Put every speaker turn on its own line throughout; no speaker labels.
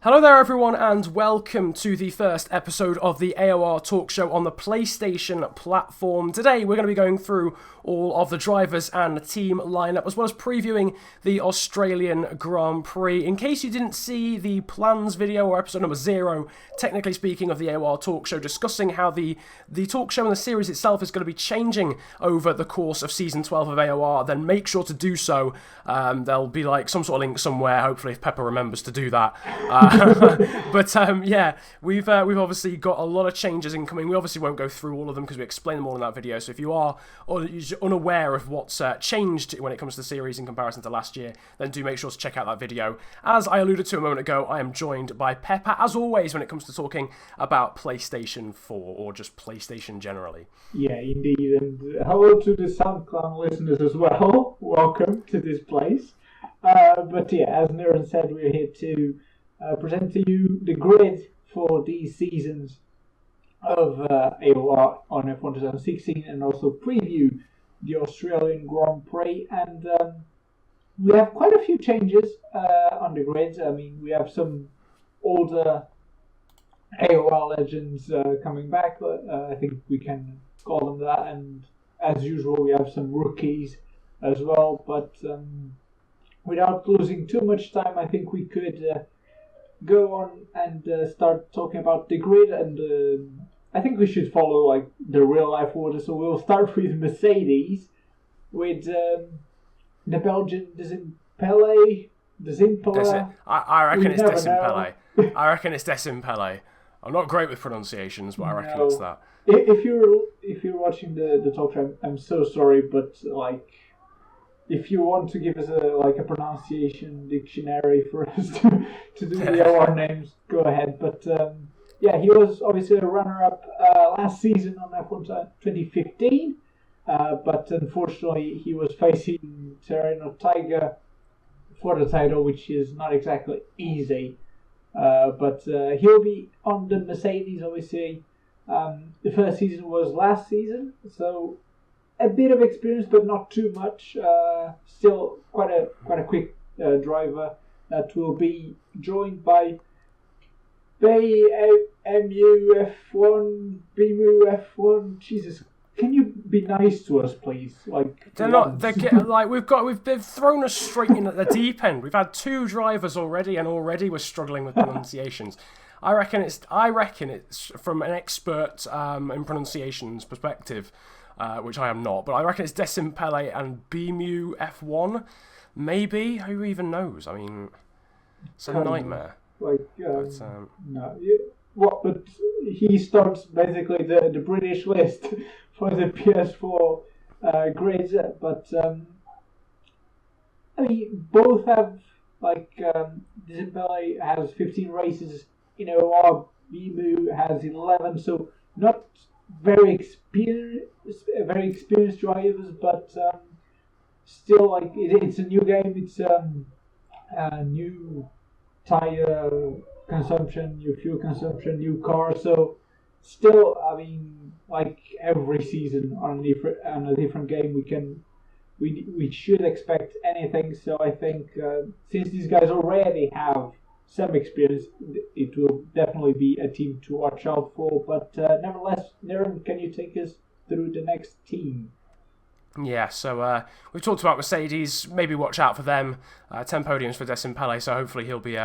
Hello there everyone and welcome to the first episode of the AOR Talkshow on the PlayStation platform. Today we're going to be going through all of the drivers and team lineup as well as previewing the Australian Grand Prix. In case you didn't see the plans video or episode number 0, technically speaking, of the AOR Talkshow, discussing how the talk show and the series itself is going to be changing over the course of Season 12 of AOR, then make sure to do so. There'll be like some sort of link somewhere, hopefully if Pepper remembers to do that. Yeah, we've obviously got a lot of changes incoming. We obviously won't go through all of them because we explain them all in that video. So if you are unaware of what's changed when it comes to the series in comparison to last year, then do make sure to check out that video. As I alluded to a moment ago, I am joined by Pepper, as always, when it comes to talking about PlayStation 4 or just PlayStation generally.
Yeah, indeed. And hello to the SoundCloud listeners as well. Welcome to this place. But yeah, as Niran said, we're here to present to you the grid for these seasons of AOR on F1 2016 and also preview the Australian Grand Prix. And we have quite a few changes on the grids. I mean, we have some older AOR legends coming back, I think we can call them that. And as usual, we have some rookies as well. But without losing too much time, I think we could go on and start talking about the grid, and I think we should follow like the real life order. So we'll start with Mercedes, with the Belgian Desimpele.
I reckon it's Desimpele. I reckon it's Desimpele. I'm not great with pronunciations, but I reckon it's that.
If you're watching the talk show, I'm so sorry, but like, if you want to give us a pronunciation dictionary for us to do the AOR names, go ahead. But yeah, he was obviously a runner-up last season on F1 2015, but unfortunately he was facing Renault Tiger for the title, which is not exactly easy. But he'll be on the Mercedes, obviously. The first season was last season, so a bit of experience, but not too much. Still quite a quick driver that will be joined by BMU F1. Jesus, can you be nice to us, please? Like,
they're not. They've thrown us straight in at the deep end. We've had 2 drivers already, and already we're struggling with pronunciations. I reckon it's from an expert in pronunciations perspective. Which I am not, but I reckon it's Desimpele and BMU F1, maybe. Who even knows? I mean, it's a nightmare.
No, but he starts basically the British list for the PS4 grids. But I mean, both have Desimpele has 15 races. AOR BMU has 11, so not very experienced drivers, but still, like, it's a new game. It's a new tire consumption, new fuel consumption, new car. So still, I mean, like every season on a different game, we should expect anything. So I think since these guys already have some experience, it will definitely be a team to watch out for. But nevertheless, Niran, can you take us through the next team?
Yeah, so we've talked about Mercedes. Maybe watch out for them. 10 podiums for Desimpele, so hopefully he'll be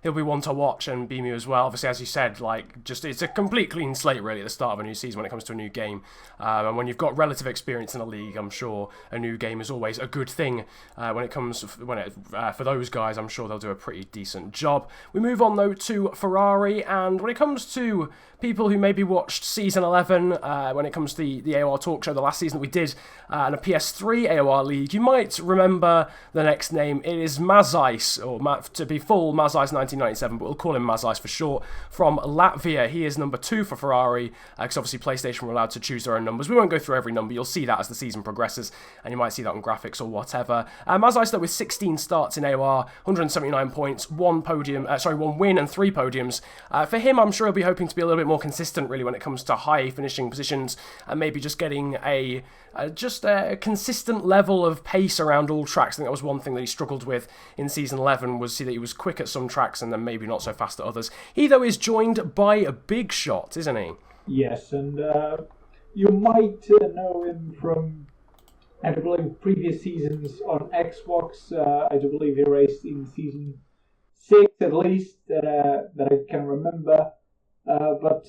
one to watch, and BMU as well. Obviously, as you said, it's a complete clean slate really at the start of a new season when it comes to a new game. And when you've got relative experience in a league, I'm sure a new game is always a good thing. For those guys, I'm sure they'll do a pretty decent job. We move on though to Ferrari, and when it comes to people who maybe watched Season 11, when it comes to the AOR Talk Show, the last season that we did in a PS3 AOR League, you might remember the next name. It is Mazais, or to be full, Mazais 1997, but we'll call him Mazais for short, from Latvia. He is number 2 for Ferrari, because obviously PlayStation were allowed to choose their own numbers. We won't go through every number. You'll see that as the season progresses, and you might see that on graphics or whatever. Mazais, though, with 16 starts in AOR, 179 points, one win and 3 podiums. For him, I'm sure he'll be hoping to be a little bit more consistent really when it comes to high finishing positions, and maybe just getting a consistent level of pace around all tracks. I think that was one thing that he struggled with in Season 11, was that he was quick at some tracks tracks and then maybe not so fast at others. He, though, is joined by a big shot, isn't he?
Yes, and you might know him from, I believe, previous seasons on Xbox. I do believe he raced in season 6 at least, that I can remember. But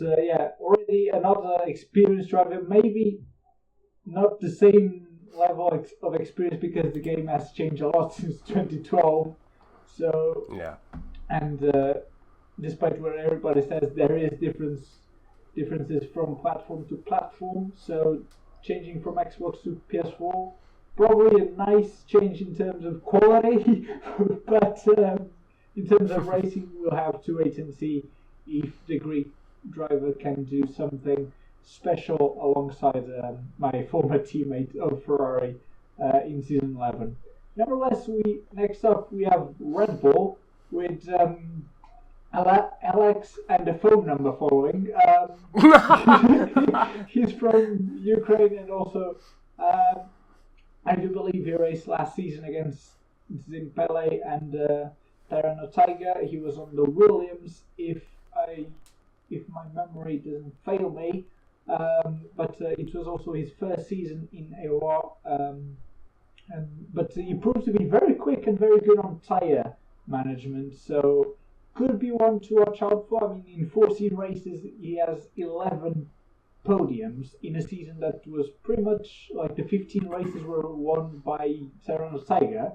already another experienced driver, maybe not the same level of experience because the game has changed a lot since 2012. So,
yeah.
And despite what everybody says, there is differences from platform to platform. So changing from Xbox to PS4, probably a nice change in terms of quality, but in terms of racing, we'll have to wait and see if the Greek driver can do something special alongside my former teammate of Ferrari in season 11. Nevertheless, next up we have Red Bull with Alex and a phone number following. He's from Ukraine, and also I do believe he raced last season against Zimpele and Tyranno Tiger. He was on the Williams, if my memory doesn't fail me. But it was also his first season in AOR. But he proved to be very quick and very good on tyre management, so could be one to watch out for. I mean, in 14 races, he has 11 podiums in a season that was pretty much like the 15 races were won by Tyranno Tiger.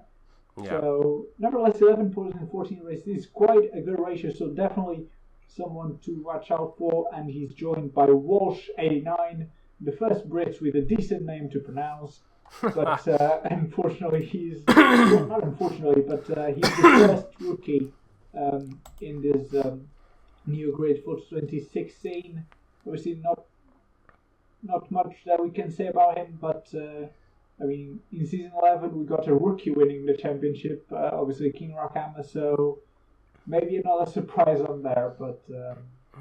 Yeah. So, nevertheless, 11 podiums in 14 races is quite a good ratio, so definitely someone to watch out for. And he's joined by Walsh89, the first Brit with a decent name to pronounce. But unfortunately, he's not unfortunately, but he's the first rookie in this new grid for 2016. Obviously, not much that we can say about him, but I mean, in season 11 we got a rookie winning the championship, obviously King Rakama, so maybe another surprise on there. But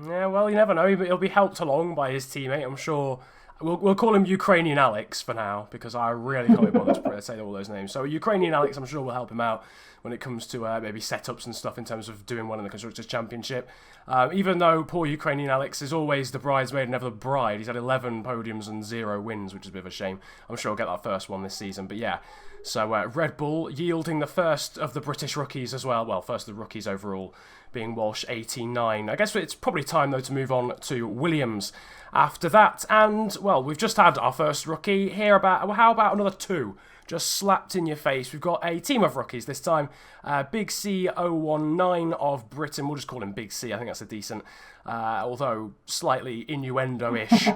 yeah, well, you never know. He'll be helped along by his teammate, I'm sure. We'll call him Ukrainian Alex for now, because I really can't be bothered to say all those names. So Ukrainian Alex, I'm sure, will help him out when it comes to maybe setups and stuff in terms of doing well in the Constructors' Championship. Even though poor Ukrainian Alex is always the bridesmaid, never the bride. He's had 11 podiums and 0 wins, which is a bit of a shame. I'm sure he'll get that first one this season. But yeah, so Red Bull yielding the first of the British rookies as well. Well, first of the rookies overall, being Walsh89. I guess it's probably time, though, to move on to Williams after that. And, well, we've just had our first rookie. How about another two? Just slapped in your face. We've got a team of rookies this time. Big C019 of Britain. We'll just call him Big C. I think that's a decent, although slightly innuendo-ish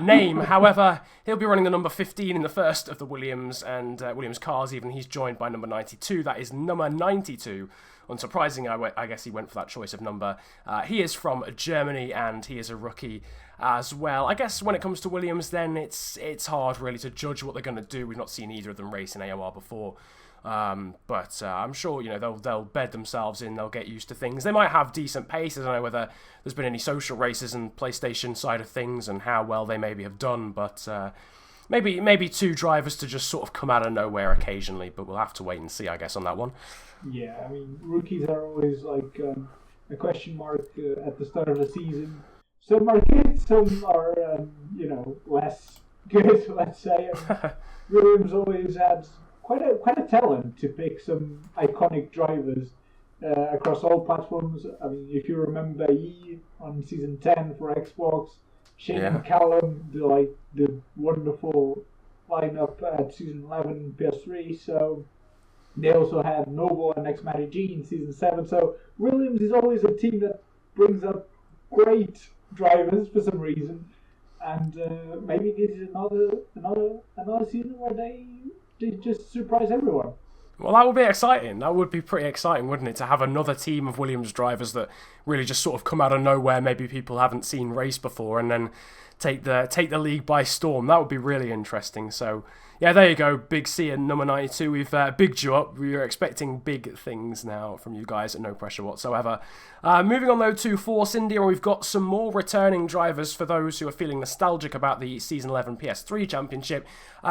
name. However, he'll be running the number 15 in the first of the Williams and Williams cars. Even he's joined by number 92. That is number 92. Unsurprising, I guess he went for that choice of number. He is from Germany, and he is a rookie as well. I guess when it comes to Williams, then it's hard really to judge what they're going to do. We've not seen either of them race in AOR before, but I'm sure they'll bed themselves in. They'll get used to things. They might have decent pace. I don't know whether there's been any social races and PlayStation side of things and how well they maybe have done, but maybe two drivers to just sort of come out of nowhere occasionally. But we'll have to wait and see, I guess, on that one.
Yeah, I mean, rookies are always like a question mark at the start of the season. Some are good, some are, less good, let's say. And Williams always had quite a talent to pick some iconic drivers across all platforms. I mean, if you remember E on season 10 for Xbox, Shane and Callum, the wonderful lineup at season 11 PS3. So they also had Noble and X-Matty G in season 7. So Williams is always a team that brings up great drivers for some reason, and maybe this is another season where they just surprise everyone.
Well, that would be exciting. That would be pretty exciting, wouldn't it, to have another team of Williams drivers that really just sort of come out of nowhere, maybe people haven't seen race before, and then take the league by storm. That would be really interesting. So Yeah, there you go, Big C and number 92. We've bigged you up. We are expecting big things now from you guys, and no pressure whatsoever. Moving on, though, to Force India, we've got some more returning drivers for those who are feeling nostalgic about the Season 11 PS3 Championship.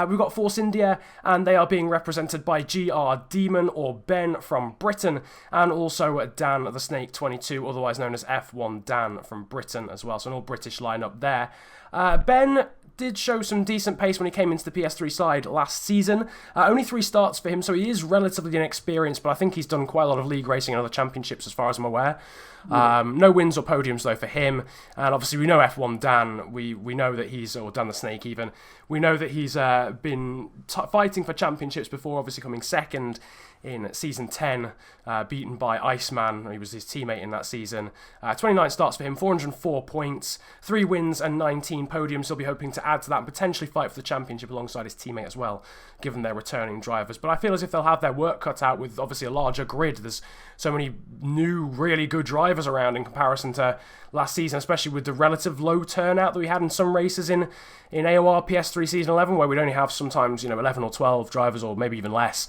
We've got Force India, and they are being represented by GR Demon, or Ben, from Britain, and also Dan the Snake 22, otherwise known as F1 Dan, from Britain as well. So an all-British lineup there. Ben did show some decent pace when he came into the PS3 side last season. Only 3 starts for him, so he is relatively inexperienced, but I think he's done quite a lot of league racing and other championships as far as I'm aware. No wins or podiums, though, for him. And obviously we know F1 Dan, we know that he's, or Dan the Snake even, we know that he's been fighting for championships before, obviously coming second in Season 10, beaten by Iceman. He was his teammate in that season. 29 starts for him, 404 points, 3 wins and 19 podiums. He'll be hoping to add to that and potentially fight for the championship alongside his teammate as well, given they're returning drivers. But I feel as if they'll have their work cut out with obviously a larger grid. There's so many new, really good drivers around in comparison to last season, especially with the relative low turnout that we had in some races in AOR PS3 Season 11, where we'd only have sometimes 11 or 12 drivers, or maybe even less.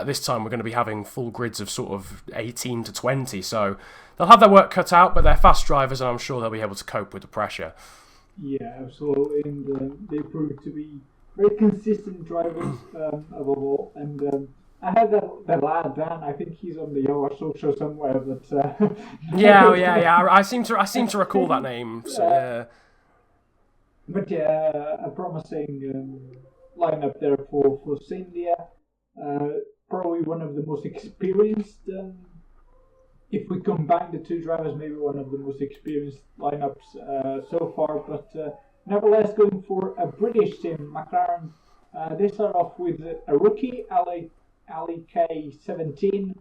This time we're going to be having full grids of sort of 18 to 20, so they'll have their work cut out, but they're fast drivers, and I'm sure they'll be able to cope with the pressure.
Yeah, absolutely, and they proved to be very consistent drivers above all. And I had that lad Dan. I think he's on the AOR Talkshow somewhere. But
yeah. I seem to recall that name. So, yeah.
But yeah, a promising lineup there for India. Probably one of the most experienced. If we combine the 2 drivers, maybe one of the most experienced lineups so far. But nevertheless, going for a British team, McLaren. They start off with a rookie, Ali K17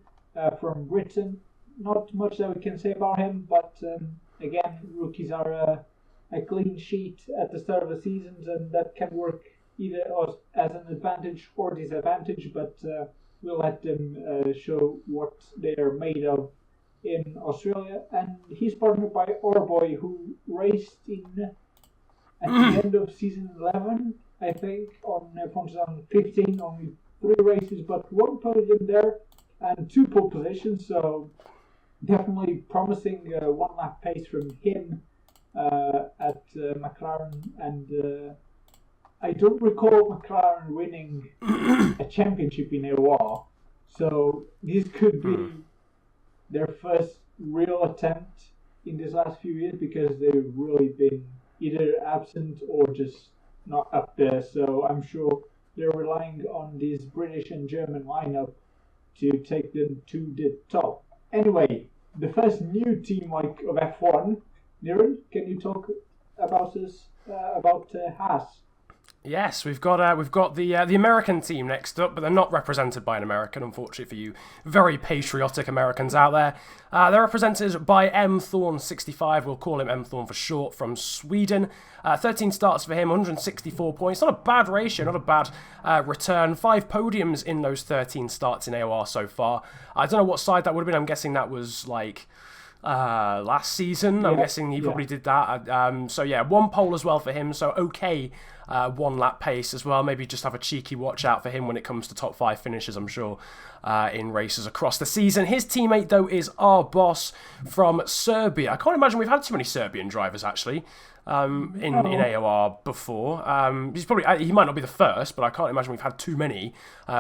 from Britain. Not much that we can say about him, but again, rookies are a clean sheet at the start of the seasons, and that can work either as an advantage or disadvantage, but we'll let them show what they are made of in Australia. And he's partnered by Orboy, who raced at the end of Season 11, I think, on 2015, only 3 races, but 1 podium there and 2 pole positions, so definitely promising 1 lap pace from him at McLaren. And I don't recall McLaren winning a championship in AOR, so this could be their first real attempt in these last few years, because they've really been either absent or just not up there. So I'm sure they're relying on this British and German lineup to take them to the top. Anyway, the first new team of F1, Niran, can you talk about Haas?
Yes, we've got the American team next up, but they're not represented by an American, unfortunately for you very patriotic Americans out there. They're represented by M Thorn 65. We'll call him M Thorn for short, from Sweden. 13 starts for him, 164 points. Not a bad ratio, not a bad return. 5 podiums in those 13 starts in AOR so far. I don't know what side that would have been. I'm guessing that was last season. I'm guessing he probably did that. So yeah, 1 pole as well for him. So okay. 1 lap pace as well. Maybe just have a cheeky watch out for him when it comes to top 5 finishes, I'm sure, in races across the season. His teammate, though, is our boss from Serbia. I can't imagine we've had too many Serbian drivers, actually, in AOR before. He might not be the first, but I can't imagine we've had too many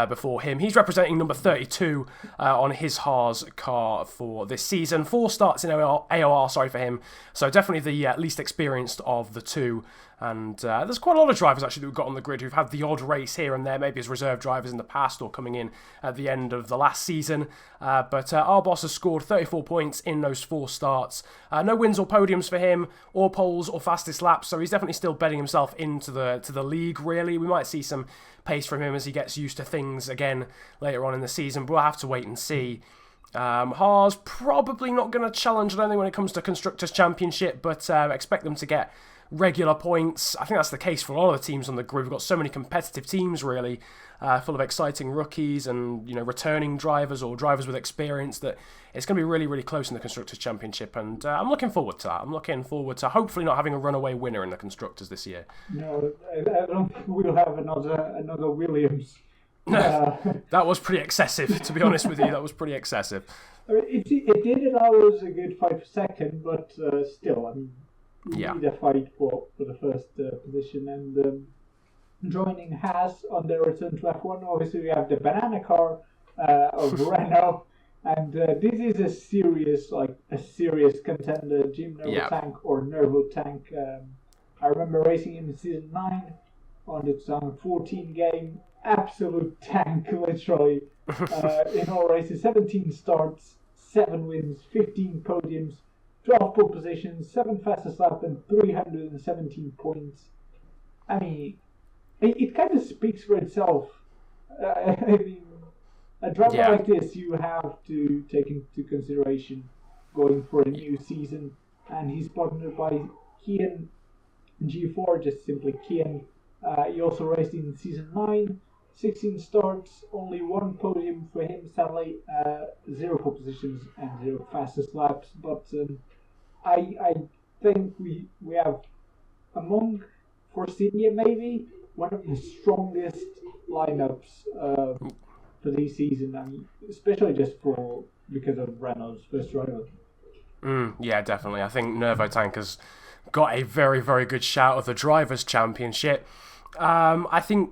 before him. He's representing number 32 on his Haas car for this season. 4 starts in AOR, for him. So definitely the least experienced of the 2. And there's quite a lot of drivers, actually, that we've got on the grid who've had the odd race here and there, maybe as reserve drivers in the past or coming in at the end of the last season. But our boss has scored 34 points in those 4 starts. No wins or podiums for him, or poles or fastest laps, so he's definitely still betting himself into the league, really. We might see some pace from him as he gets used to things again later on in the season, but we'll have to wait and see. Haas probably not going to challenge, I don't think, when it comes to Constructors' Championship, but expect them to get regular points. I think that's the case for a lot of the teams on the grid. We've got so many competitive teams, really, full of exciting rookies and returning drivers or drivers with experience, that it's going to be really, really close in the Constructors' Championship. And I'm looking forward to that. I'm looking forward to hopefully not having a runaway winner in the Constructors this year.
No, I don't think we'll have another Williams.
That was pretty excessive, to be honest with you. That was pretty excessive.
I mean, it did allow us a good fight for second, but still, I mean, we need a fight for the first position. And joining Haas on their return to F1, obviously we have the banana car of Renault, and this is a serious contender, Jim Nervo-Tank or Nervo-Tank. I remember racing him in season 9 on the 2014 game. Absolute tank, literally. In all races, 17 starts, 7 wins, 15 podiums, 12 pole positions, 7 fastest lap, and 317 points. I mean, it kind of speaks for itself. I mean, a driver like this, you have to take into consideration going for a new season, and he's partnered by Kian G4, just simply Kian. He also raced in season 9. 16 starts, only 1 podium for him, sadly, 0 pole positions and 0 fastest laps. But I think we have, among Force India maybe, one of the strongest lineups for this season. I mean, especially just because of Renault's first driver.
Yeah, definitely. I think Nervo-Tank has got a very, very good shout of the Drivers' Championship. I think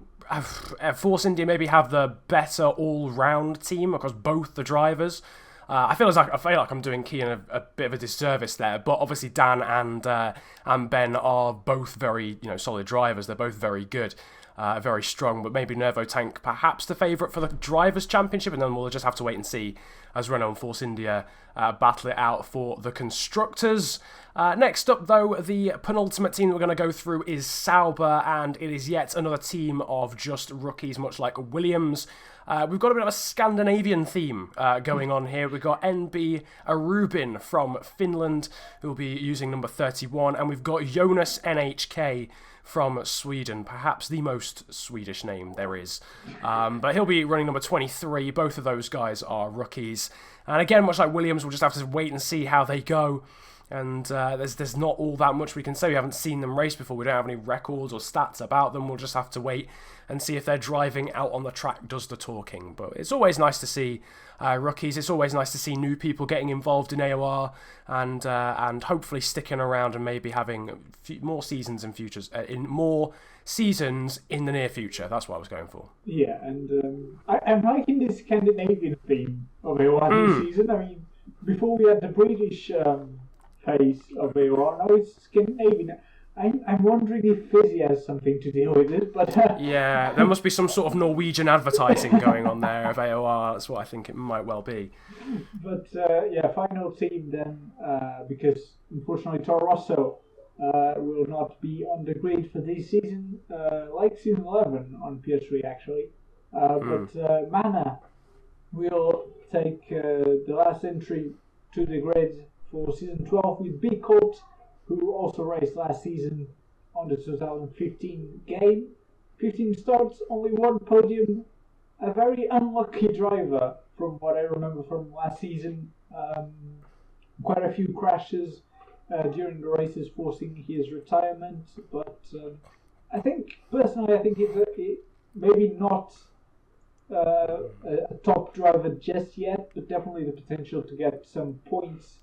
Force India maybe have the better all-round team across both the drivers. I feel like I'm doing Kian a bit of a disservice there, but obviously Dan and Ben are both very solid drivers. They're both very good, very strong. But maybe Nervo-Tank perhaps the favourite for the Drivers' Championship, and then we'll just have to wait and see as Renault and Force India battle it out for the Constructors. Next up, though, the penultimate team we're going to go through is Sauber, and it is yet another team of just rookies, much like Williams. We've got a bit of a Scandinavian theme going on here. We've got NB Arubin from Finland, who will be using number 31, and we've got Jonas NHK from Sweden, perhaps the most Swedish name there is. But he'll be running number 23. Both of those guys are rookies. And again, much like Williams, we'll just have to wait and see how they go. And there's not all that much we can say. We haven't seen them race before. We don't have any records or stats about them. We'll just have to wait and see if their driving out on the track does the talking. But it's always nice to see rookies. It's always nice to see new people getting involved in AOR and hopefully sticking around and maybe having more seasons in the near future. That's what I was going for.
Yeah, and I'm liking this Scandinavian theme of AOR this season. I mean, before we had the British phase of AOR, now it's Scandinavian. I'm wondering if Fizzy has something to deal with it, but...
yeah, there must be some sort of Norwegian advertising going on there of AOR. That's what I think it might well be.
But, final team then, because unfortunately Toro Rosso will not be on the grid for this season, like season 11 on PS3 actually. But Manor will take the last entry to the grid for season 12 with Big Colt, who also raced last season on the 2015 game. 15 starts, only 1 podium. A very unlucky driver from what I remember from last season. Quite a few crashes during the races, forcing his retirement. But I think it's maybe not a top driver just yet, but definitely the potential to get some points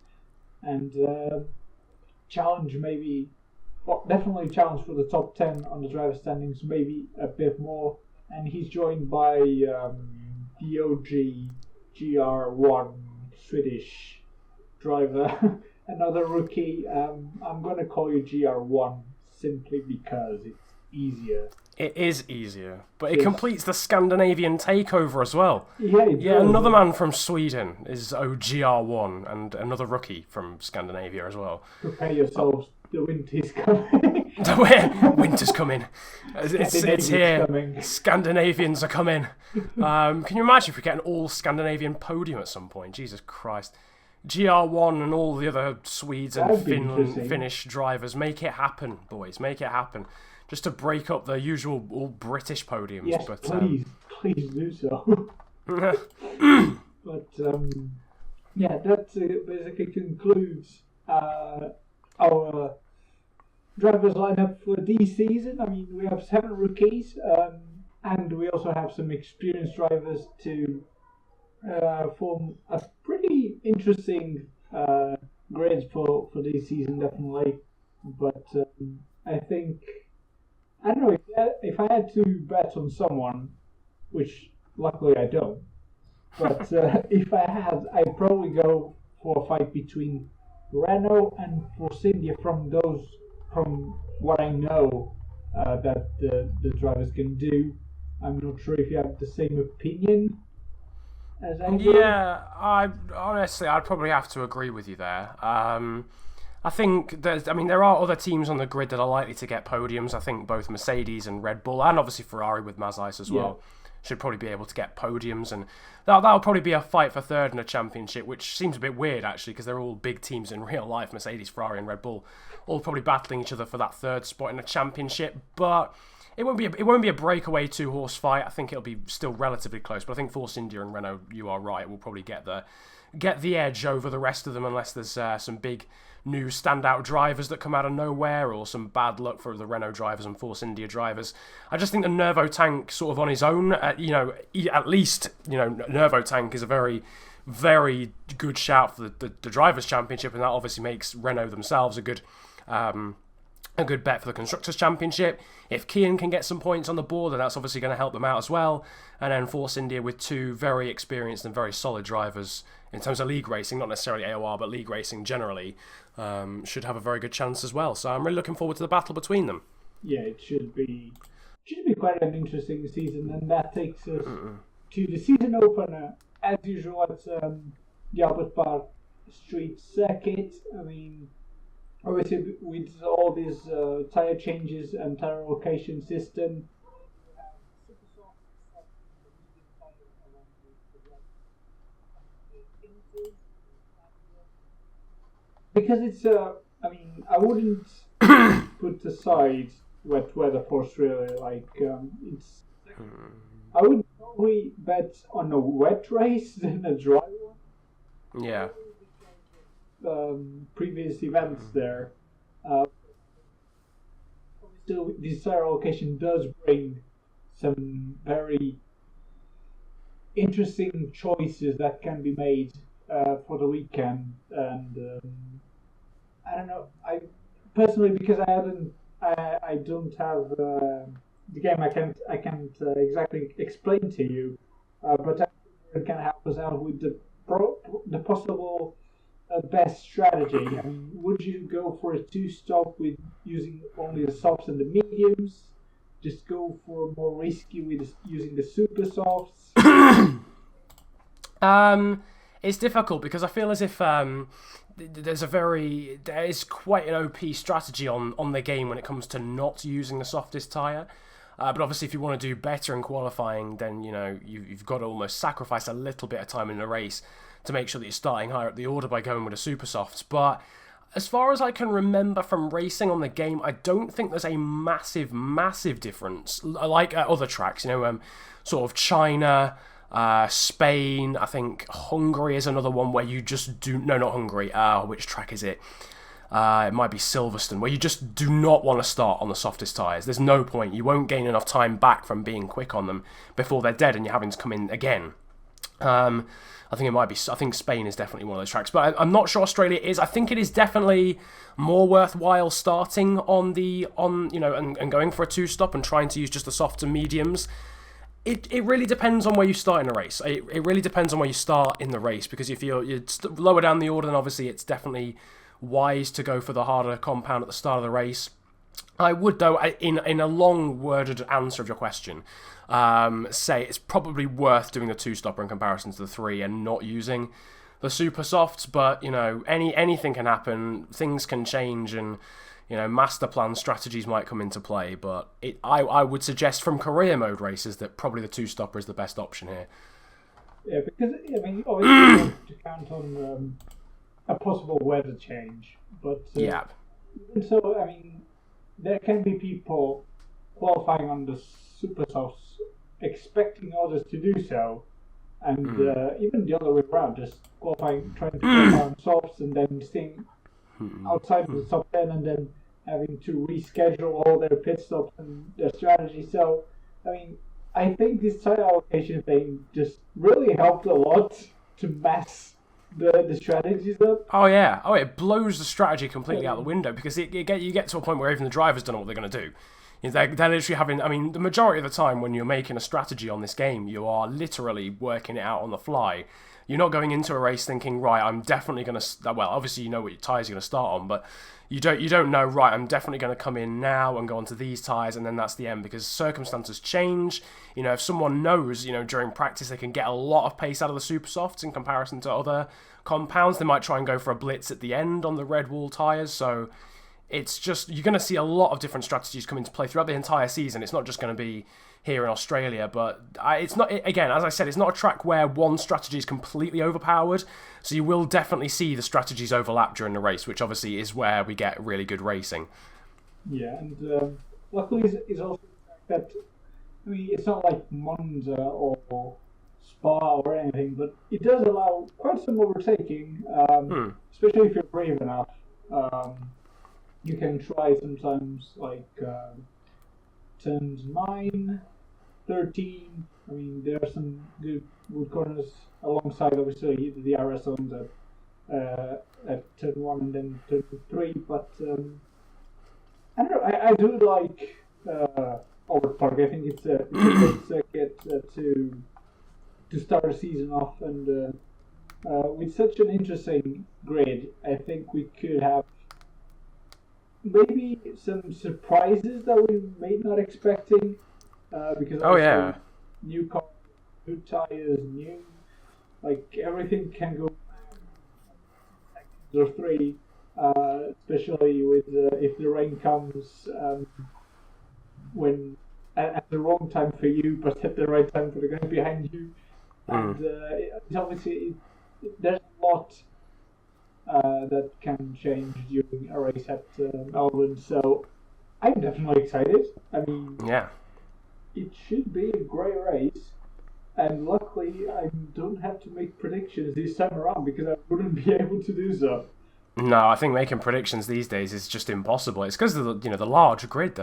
and challenge definitely challenge for the top 10 on the driver standings, maybe a bit more. And he's joined by DOG GR1 Swedish driver, another rookie. I'm going to call you GR1 simply because it's easier.
It is easier, but it completes the Scandinavian takeover as well.
Yeah,
another man from Sweden is OGR1, and another rookie from Scandinavia as well.
Prepare yourselves, the winter's coming.
Winter's coming. It's here. Coming. Scandinavians are coming. Can you imagine if we get an all-Scandinavian podium at some point? Jesus Christ. GR1 and all the other Swedes and Finnish drivers. Make it happen, boys. Make it happen. Just to break up the usual all British podiums.
Yes,
but,
please do so. But yeah, that basically concludes our drivers lineup for this season. I mean, we have 7 rookies, and we also have some experienced drivers to form a pretty interesting grid for this season, definitely. But I think, I don't know, if I had to bet on someone, which luckily I don't, but if I had, I'd probably go for a fight between Renault and Force India from what I know that the drivers can do. I'm not sure if you have the same opinion as I do.
Yeah, I'd probably have to agree with you there. I think there are other teams on the grid that are likely to get podiums. I think both Mercedes and Red Bull, and obviously Ferrari with Mazais as well, should probably be able to get podiums, and that'll probably be a fight for third in a championship, which seems a bit weird actually, because they're all big teams in real life. Mercedes, Ferrari, and Red Bull all probably battling each other for that third spot in a championship, but it won't be a breakaway 2-horse fight. I think it'll be still relatively close, but I think Force India and Renault, you are right, will probably get the edge over the rest of them, unless there's some big new standout drivers that come out of nowhere, or some bad luck for the Renault drivers and Force India drivers. I just think the Nervo Tank sort of on his own, at least Nervo Tank is a very, very good shout for the Drivers' Championship, and that obviously makes Renault themselves a good bet for the Constructors' Championship. If Kian can get some points on the board, then that's obviously going to help them out as well. And then Force India with 2 very experienced and very solid drivers in terms of league racing, not necessarily AOR, but league racing generally, should have a very good chance as well. So I'm really looking forward to the battle between them.
Yeah, it should be quite an interesting season, and that takes us to the season opener, as usual, at the Albert Park Street Circuit. I mean, obviously, with all these tyre changes and tyre allocation system, because it's I wouldn't put aside wet weather for Australia. I would probably bet on a wet race than a dry one.
Yeah.
Previous events there. Still, this tyre allocation does bring some very interesting choices that can be made for the weekend, and I don't know. I personally, because I don't have the game, I can't exactly explain to you, but it can help us out with the possible best strategy. I mean, would you go for a 2-stop with using only the softs and the mediums? Just go for more risky with using the super softs?
It's difficult because I feel as if there is quite an OP strategy on the game when it comes to not using the softest tyre. But obviously, if you want to do better in qualifying, then you've got to almost sacrifice a little bit of time in the race to make sure that you're starting higher up the order by going with the super softs. But as far as I can remember from racing on the game, I don't think there's a massive difference. Like other tracks, sort of China, Spain, I think Hungary is another one where you just do... No, not Hungary. Which track is it? It might be Silverstone, where you just do not want to start on the softest tyres. There's no point. You won't gain enough time back from being quick on them before they're dead and you're having to come in again. I think Spain is definitely one of those tracks, but I'm not sure Australia is. I think it is definitely more worthwhile starting on and going for a 2-stop and trying to use just the softs and mediums. It really depends on where you start in a race. It really depends on where you start in the race, because if you're lower down the order, then obviously it's definitely wise to go for the harder compound at the start of the race. I would, though, in a long-worded answer of your question, say it's probably worth doing the 2-stopper in comparison to the 3 and not using the super softs, but, anything can happen, things can change, and, master plan strategies might come into play, but I would suggest from career mode races that probably the 2-stopper is the best option here.
Yeah, because, obviously you have to count on a possible weather change. But
Yeah.
even so, I mean, there can be people qualifying on the super softs expecting others to do so, and even the other way around, just trying to qualify on softs and then staying outside of the top 10 and then having to reschedule all their pit stops and their strategy. So, I mean, I think this tire allocation thing just really helped a lot to mess the strategies up.
Oh yeah. Oh, it blows the strategy completely out the window because you get to a point where even the drivers don't know what they're going to do. They're literally having. I mean, the majority of the time when you're making a strategy on this game, you are literally working it out on the fly. You're not going into a race thinking, right, I'm definitely going to. Well, obviously you know what your tyres are going to start on, but you don't know, right, I'm definitely going to come in now and go onto these tyres, and then that's the end because circumstances change. You know, if someone knows, during practice they can get a lot of pace out of the super softs in comparison to other compounds, they might try and go for a blitz at the end on the red wall tyres. So it's just, you're going to see a lot of different strategies come into play throughout the entire season. It's not just going to be here in Australia, but it's not, again, as I said, it's not a track where one strategy is completely overpowered, so you will definitely see the strategies overlap during the race, which obviously is where we get really good racing.
Yeah, and luckily is also the fact that, I mean, it's not like Monza or Spa or anything, but it does allow quite some overtaking, especially if you're brave enough. You can try sometimes like turns 9, 13. I mean, there are some good corners alongside, obviously, the RS zones at turn 1 and then turn 3. But I don't know. I do like Albert Park. I think it's a great circuit to start the season off, and with such an interesting grid, I think we could have maybe some surprises that we may not expecting, because new cars, new tires, new, like, everything can go or 3, especially with if the rain comes when at the wrong time for you, but at the right time for the guy behind you, and it's obviously there's a lot that can change during a race at Melbourne, so I'm definitely excited. I mean, it should be a great race, and luckily I don't have to make predictions this time around because I wouldn't be able to do so.
No, I think making predictions these days is just impossible. It's because of the large grid.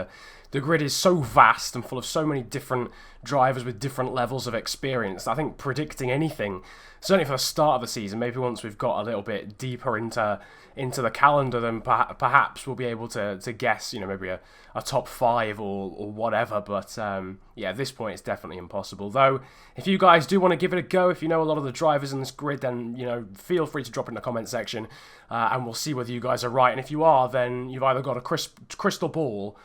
The grid is so vast and full of so many different drivers with different levels of experience. I think predicting anything, certainly for the start of the season, maybe once we've got a little bit deeper into the calendar, then perhaps we'll be able to guess, maybe a top 5 or whatever. But at this point, it's definitely impossible. Though, if you guys do want to give it a go, if you know a lot of the drivers in this grid, then feel free to drop it in the comment section, and we'll see whether you guys are right. And if you are, then you've either got a crystal ball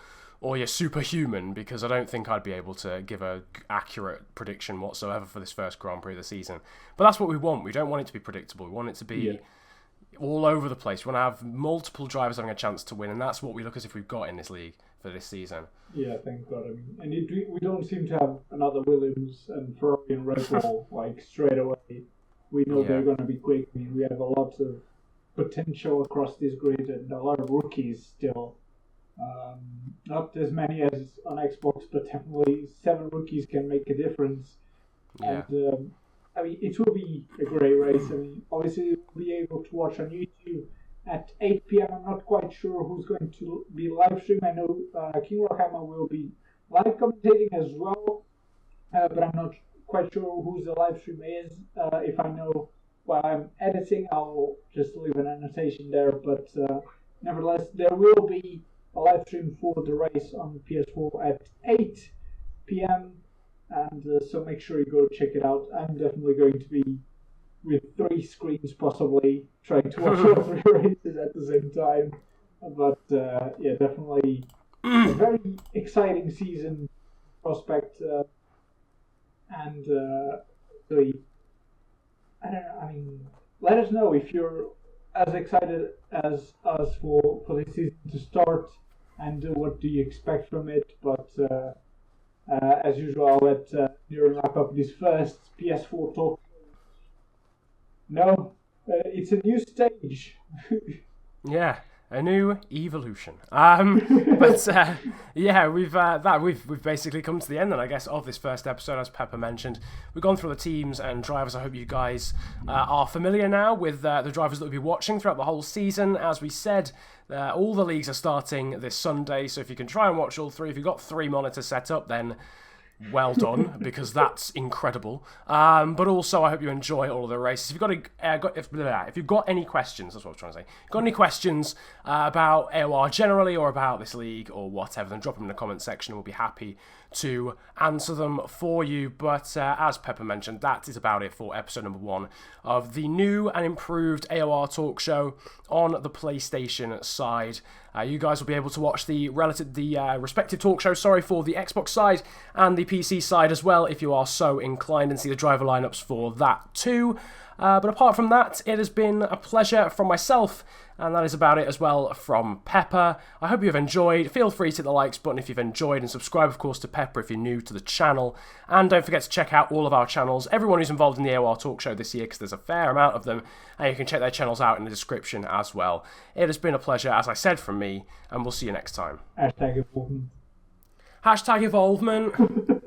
or you're superhuman, because I don't think I'd be able to give a accurate prediction whatsoever for this first Grand Prix of the season. But that's what we want. We don't want it to be predictable. We want it to be all over the place. We want to have multiple drivers having a chance to win, and that's what we look as if we've got in this league for this season.
Yeah, thank God. I mean, and we don't seem to have another Williams and Ferrari and Red Bull like straight away. We know they're going to be quick. I mean, we have a lot of potential across this grid and a lot of rookies still. Not as many as on Xbox, but definitely 7 rookies can make a difference.
Yeah.
And I mean, it will be a great race. I mean, obviously we'll be able to watch on YouTube at 8 p.m. I'm not quite sure who's going to be live streaming. I know King Rockhammer will be live commentating as well, but I'm not quite sure who the live stream is. If I know while I'm editing, I'll just leave an annotation there. But nevertheless, there will be a live stream for the race on PS4 at 8 p.m. And so make sure you go check it out. I'm definitely going to be with 3 screens possibly, trying to watch all 3 races at the same time. But definitely a very exciting season prospect. And I don't know, I mean, let us know if you're as excited as us for this season to start, and what do you expect from it. But as usual, I'll let Niran wrap up this first PS4 talk. No, it's a new stage.
Yeah, a new evolution. But yeah, we've basically come to the end, then I guess, of this first episode. As Pepper mentioned, we've gone through the teams and drivers. I hope you guys are familiar now with the drivers that we'll be watching throughout the whole season. As we said, all the leagues are starting this Sunday, so if you can try and watch all three, if you've got 3 monitors set up, then well done, because that's incredible. But also, I hope you enjoy all of the races. If you've got any questions, that's what I was trying to say. If you've got any questions about AOR generally, or about this league, or whatever, then drop them in the comment section, and we'll be happy to answer them for you. But as Pepper mentioned, that is about it for episode number 1 of the new and improved AOR talk show on the PlayStation side. You guys will be able to watch the respective talk show, for the Xbox side and the PC side as well, if you are so inclined, and see the driver lineups for that too. But apart from that, it has been a pleasure from myself, and that is about it as well from Pepper. I hope you've enjoyed. Feel free to hit the likes button if you've enjoyed, and subscribe, of course, to Pepper if you're new to the channel. And don't forget to check out all of our channels, everyone who's involved in the AOR Talk Show this year, because there's a fair amount of them, and you can check their channels out in the description as well. It has been a pleasure, as I said, from me, and we'll see you next time.
Hashtag involvement.
Hashtag involvement.